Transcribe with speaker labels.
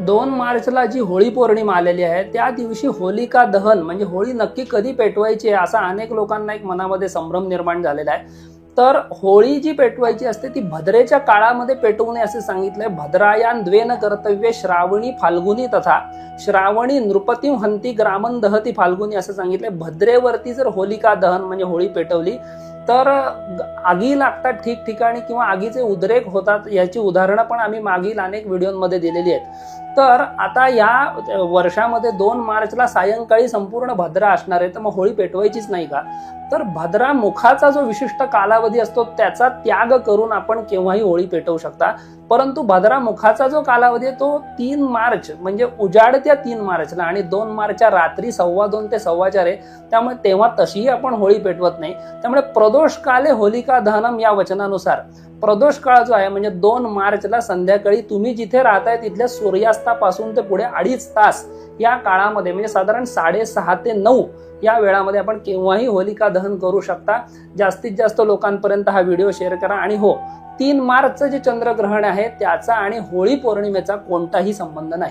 Speaker 1: 2 मार्चला जी होळी पौर्णिमा आलेली आहे त्या दिवशी होलिका दहन म्हणजे होळी नक्की कधी पेटवायची आहे असा अनेक लोकांना एक मनामध्ये संभ्रम निर्माण झालेला आहे। तर होळी जी पेटवायची असते ती भद्रेच्या काळामध्ये पेटवू नये असे सांगितलंय। भद्रायान द्वेन कर्तव्ये श्रावणी फाल्गुनी तथा श्रावणी नृपतिं हंती ग्रामं दहती फाल्गुनी असं सांगितलंय। भद्रेवरती जर होलिका दहन म्हणजे होळी पेटवली तर आगी लागतात ठिकठिकाणी किंवा आगीचे उद्रेक होतात, याची उदाहरणं पण आम्ही मागील अनेक व्हिडिओमध्ये दिलेली आहेत। तर आता या वर्षामध्ये 2 मार्चला सायंकाळी संपूर्ण भद्रा असणार आहे, तर मग होळी पेटवायचीच नाही का? तर भद्रा मुखाचा जो विशिष्ट कालावधी असतो त्याचा त्याग करून आपण केव्हाही होळी पेटवू शकता, परंतु भद्रा मुखाचा जो कालावधी आहे तो 3 मार्च म्हणजे उजाडत्या 3 मार्चला आणि 2 मार्चच्या रात्री 2:15 ते 4:15 आहे, त्यामुळे तेव्हा तशीही आपण होळी पेटवत नाही। त्यामुळे प्रदोष काले होलिका दहनम या वचनानुसार प्रदोष काळ जो आहे म्हणजे 2 मार्चला संध्याकाळी तुम्ही जिथे राहताय तिथल्या सूर्यास्तापासून ते पुढे 2.5 तास या काळामध्ये म्हणजे साधारण 6:30 ते 9 या वेळामध्ये आपण केव्हाही होलिका दहन करू शकता। जास्तीत जास्त लोकांपर्यंत हा व्हिडिओ शेअर करा। आणि हो, 3 मार्चचं जे चंद्रग्रहण आहे त्याचा आणि होळी पौर्णिमेचा कोणताही संबंध नाही।